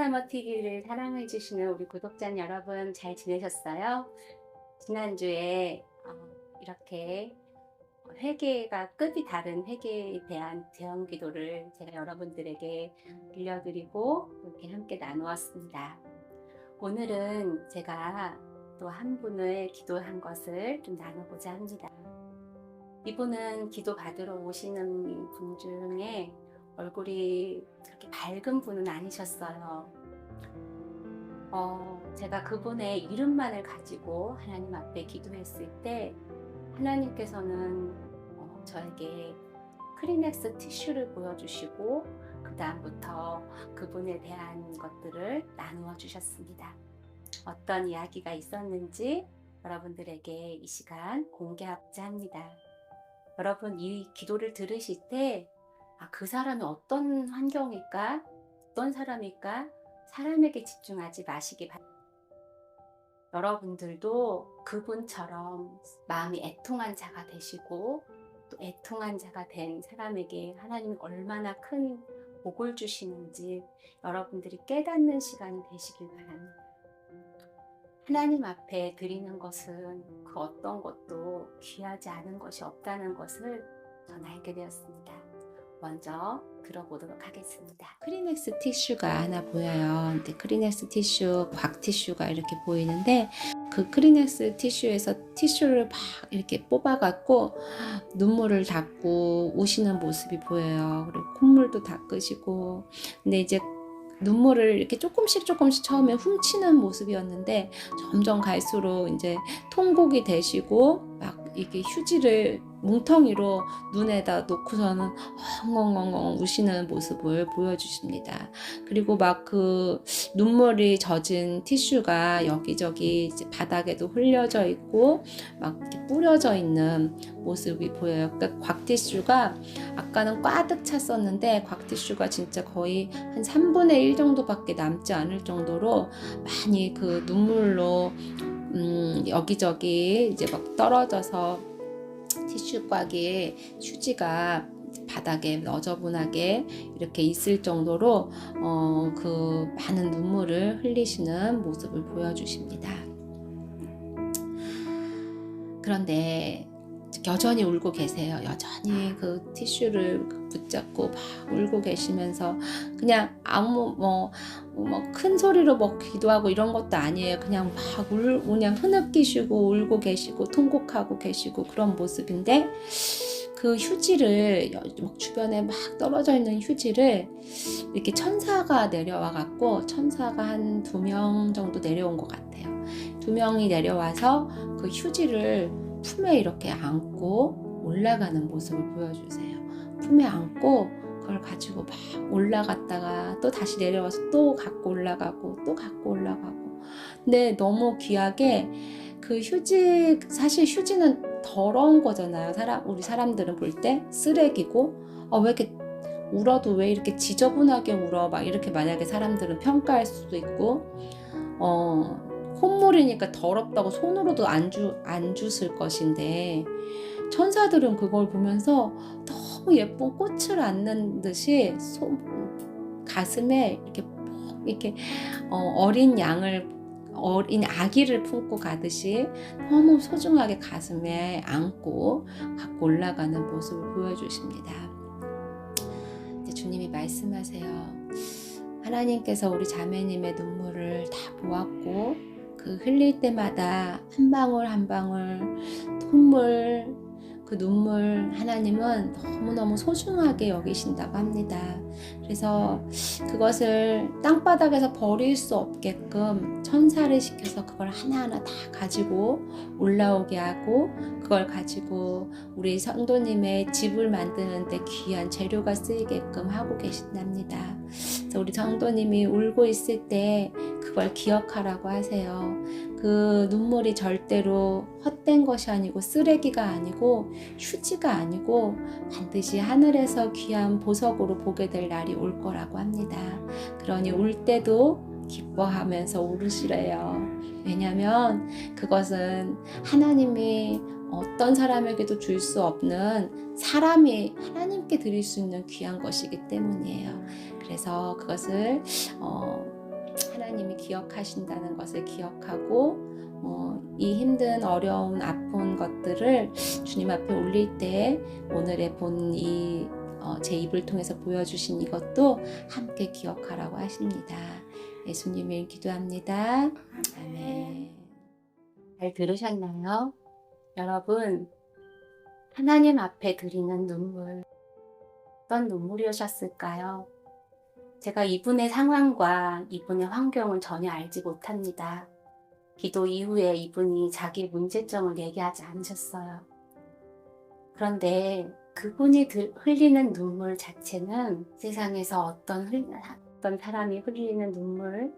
알츠하이머 TV를 사랑해 주시는 우리 구독자 여러분 잘 지내셨어요? 지난주에 이렇게 회개가 급이 다른 회개에 대한 대형 기도를 제가 여러분들에게 들려드리고 이렇게 함께 나누었습니다. 오늘은 제가 또 한 분을 기도한 것을 좀 나눠보자 합니다. 이분은 기도 받으러 오시는 분 중에 얼굴이 그렇게 밝은 분은 아니셨어요. 제가 그분의 이름만을 가지고 하나님 앞에 기도했을 때 하나님께서는 저에게 크리넥스 티슈를 보여주시고 그 다음부터 그분에 대한 것들을 나누어 주셨습니다. 어떤 이야기가 있었는지 여러분들에게 이 시간 공개하고자 합니다. 여러분, 이 기도를 들으실 때 그 사람이 어떤 환경일까? 어떤 사람일까? 사람에게 집중하지 마시기 바랍니다. 여러분들도 그분처럼 마음이 애통한 자가 되시고 또 애통한 자가 된 사람에게 하나님이 얼마나 큰 복을 주시는지 여러분들이 깨닫는 시간이 되시길 바랍니다. 하나님 앞에 드리는 것은 그 어떤 것도 귀하지 않은 것이 없다는 것을 전 알게 되었습니다. 먼저 들어보도록 하겠습니다. 크리넥스 티슈가 하나 보여요. 근데 크리넥스 티슈, 곽 티슈가 이렇게 보이는데 그 크리넥스 티슈에서 티슈를 막 이렇게 뽑아갖고 눈물을 닦고 우시는 모습이 보여요. 그리고 콧물도 닦으시고. 근데 이제 눈물을 이렇게 조금씩 처음에 훔치는 모습이었는데 점점 갈수록 이제 통곡이 되시고 막 이게 휴지를 뭉텅이로 눈에다 놓고서는 엉엉엉엉 우시는 모습을 보여주십니다. 그리고 막 그 눈물이 젖은 티슈가 여기저기 이제 바닥에도 흘려져 있고 막 이렇게 뿌려져 있는 모습이 보여요. 그러니까 곽 티슈가 아까는 꽉득 찼었는데 곽 티슈가 진짜 거의 한 3분의 1 정도밖에 남지 않을 정도로 많이 그 눈물로 여기저기 이제 막 떨어져서 티슈곽에 휴지가 바닥에 너저분하게 이렇게 있을 정도로 그 많은 눈물을 흘리시는 모습을 보여주십니다. 그런데 여전히 울고 계세요. 여전히 그 티슈를 붙잡고 막 울고 계시면서 그냥 아무 뭐 큰 소리로 뭐 기도하고 이런 것도 아니에요. 그냥 막 그냥 흐느끼시고 울고 계시고 통곡하고 계시고 그런 모습인데 그 휴지를 주변에 막 떨어져 있는 휴지를 이렇게 천사가 내려와 갖고 천사가 한 2명 정도 내려온 것 같아요. 2명이 내려와서 그 휴지를 품에 이렇게 안고 올라가는 모습을 보여주세요. 품에 안고 그걸 가지고 막 올라갔다가 또 다시 내려와서 또 갖고 올라가고 또 갖고 올라가고. 근데 너무 귀하게 그 휴지, 사실 휴지는 더러운 거잖아요. 우리 사람들은 볼 때 쓰레기고 왜 이렇게 울어도 왜 이렇게 지저분하게 울어 막 이렇게 만약에 사람들은 평가할 수도 있고 콧물이니까 더럽다고 손으로도 안 주실 것인데 천사들은 그걸 보면서 너무 예쁜 꽃을 안는 듯이 가슴에 이렇게 어린 아기를 품고 가듯이 너무 소중하게 가슴에 안고 갖고 올라가는 모습을 보여주십니다. 이제 주님이 말씀하세요. 하나님께서 우리 자매님의 눈물을 다 보았고 그 흘릴 때마다 한 방울 한 방울 그 눈물 하나님은 너무너무 소중하게 여기신다고 합니다. 그래서 그것을 땅바닥에서 버릴 수 없게끔 천사를 시켜서 그걸 하나하나 다 가지고 올라오게 하고 그걸 가지고 우리 성도님의 집을 만드는데 귀한 재료가 쓰이게끔 하고 계신답니다. 그래서 우리 성도님이 울고 있을 때 그걸 기억하라고 하세요. 그 눈물이 절대로 헛된 것이 아니고 쓰레기가 아니고 휴지가 아니고 반드시 하늘에서 귀한 보석으로 보게 될 날이 올 거라고 합니다. 그러니 울 때도 기뻐하면서 울으시래요. 왜냐하면 그것은 하나님이 어떤 사람에게도 줄 수 없는 사람이 하나님께 드릴 수 있는 귀한 것이기 때문이에요. 그래서 그것을 하나님이 기억하신다는 것을 기억하고 이 힘든 어려운 아픈 것들을 주님 앞에 올릴 때 오늘의 본 이 제 입을 통해서 보여주신 이것도 함께 기억하라고 하십니다. 예수님을 기도합니다. 아멘. 잘 들으셨나요? 여러분, 하나님 앞에 드리는 눈물, 어떤 눈물이셨을까요? 제가 이분의 상황과 이분의 환경을 전혀 알지 못합니다. 기도 이후에 이분이 자기 문제점을 얘기하지 않으셨어요. 그런데 그분이 흘리는 눈물 자체는 세상에서 어떤 사람이 흘리는 눈물,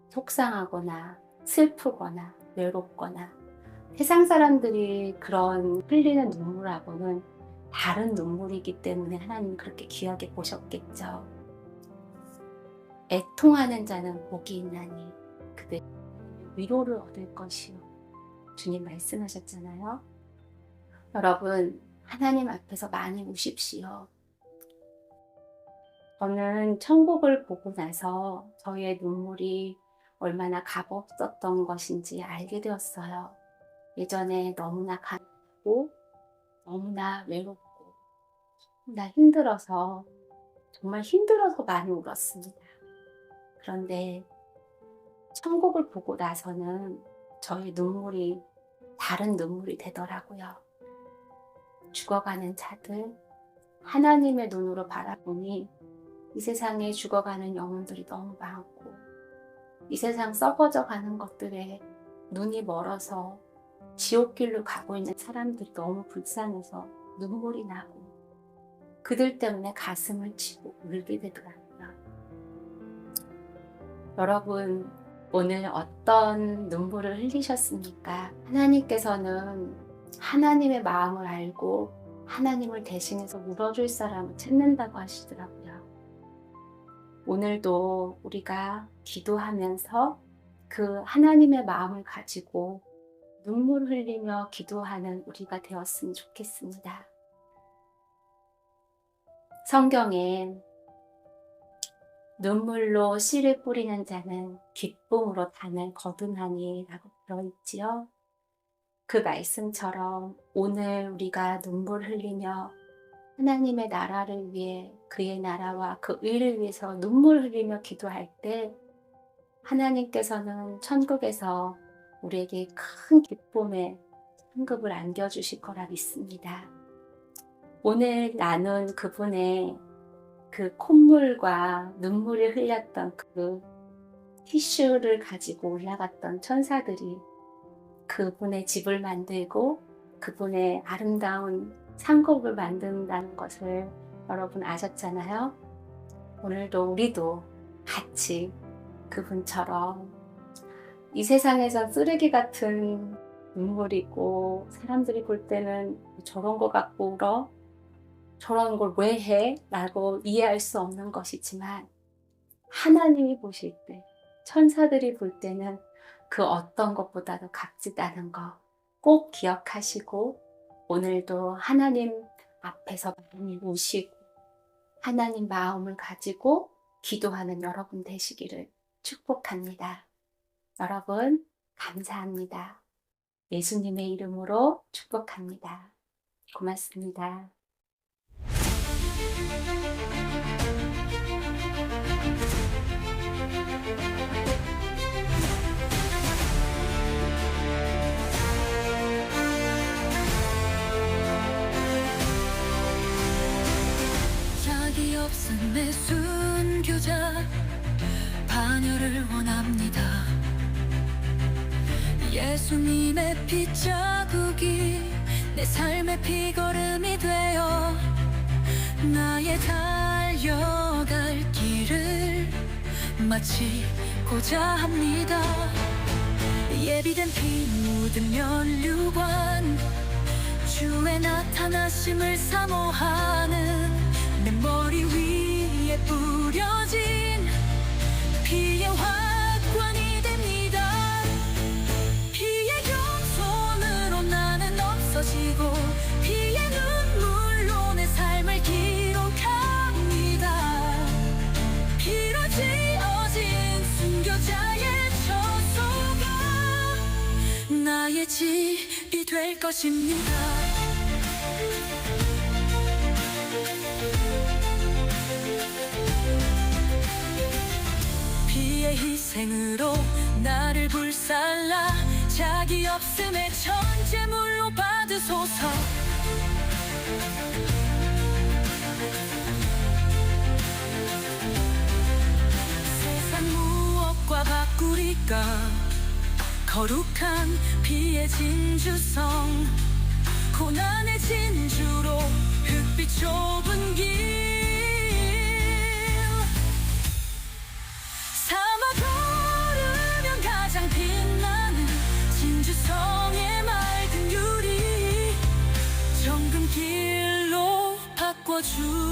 속상하거나 슬프거나 외롭거나 세상 사람들이 그런 흘리는 눈물하고는 다른 눈물이기 때문에 하나님이 그렇게 귀하게 보셨겠죠. 애통하는 자는 복이 있나니 그들 위로를 얻을 것이요. 주님 말씀하셨잖아요. 여러분, 하나님 앞에서 많이 우십시오. 저는 천국을 보고 나서 저의 눈물이 얼마나 값없었던 것인지 알게 되었어요. 예전에 너무나 가난하고 너무나 외롭고 너무나 힘들어서 정말 힘들어서 많이 울었습니다. 그런데 천국을 보고 나서는 저의 눈물이 다른 눈물이 되더라고요. 죽어가는 자들, 하나님의 눈으로 바라보니 이 세상에 죽어가는 영혼들이 너무 많고 이 세상 썩어져 가는 것들에 눈이 멀어서 지옥길로 가고 있는 사람들이 너무 불쌍해서 눈물이 나고 그들 때문에 가슴을 치고 울게 되더라고요. 여러분, 오늘 어떤 눈물을 흘리셨습니까? 하나님께서는 하나님의 마음을 알고 하나님을 대신해서 울어줄 사람을 찾는다고 하시더라고요. 오늘도 우리가 기도하면서 그 하나님의 마음을 가지고 눈물 흘리며 기도하는 우리가 되었으면 좋겠습니다. 성경에 눈물로 씨를 뿌리는 자는 기쁨으로 단을 거두나니 라고 들어있지요. 그 말씀처럼 오늘 우리가 눈물 흘리며 하나님의 나라를 위해 그의 나라와 그 의를 위해서 눈물 흘리며 기도할 때 하나님께서는 천국에서 우리에게 큰 기쁨의 상급을 안겨주실 거라 믿습니다. 오늘 나눈 그분의 그 콧물과 눈물을 흘렸던 그 티슈를 가지고 올라갔던 천사들이 그분의 집을 만들고 그분의 아름다운 상급을 만든다는 것을 여러분 아셨잖아요. 오늘도 우리도 같이 그분처럼 이 세상에서 쓰레기 같은 눈물이고 사람들이 볼 때는 저런 거 갖고 울어? 저런 걸 왜 해? 라고 이해할 수 없는 것이지만 하나님이 보실 때, 천사들이 볼 때는 그 어떤 것보다도 값지다는 거 꼭 기억하시고 오늘도 하나님 앞에서 많이 우시고 하나님 마음을 가지고 기도하는 여러분 되시기를 축복합니다. 여러분 감사합니다. 예수님의 이름으로 축복합니다. 고맙습니다. 약이 없음의 순교자 반열을 원합니다. 예수님의 핏자국이 내 삶의 피걸음이 되어 나의 달려갈 길을 마치고자 합니다. 예비된 피 묻은 면류관 주의 나타나심을 사모하는 내 머리 위에 뿌려진 피의 화관이 됩니다. 피의 겸손으로 나는 없어지고 피의 눈물로 내 삶을 기록합니다. 피로 지 될 것입니다. 비의 희생으로 나를 불살라 자기 없음의 천재물로 받으소서. 세상 무엇과 바꾸리까 거룩한 비의 진주성 고난의 진주로 흙빛 좁은 길 사막 오르면 가장 빛나는 진주성의 맑은 유리 정금 길로 바꿔주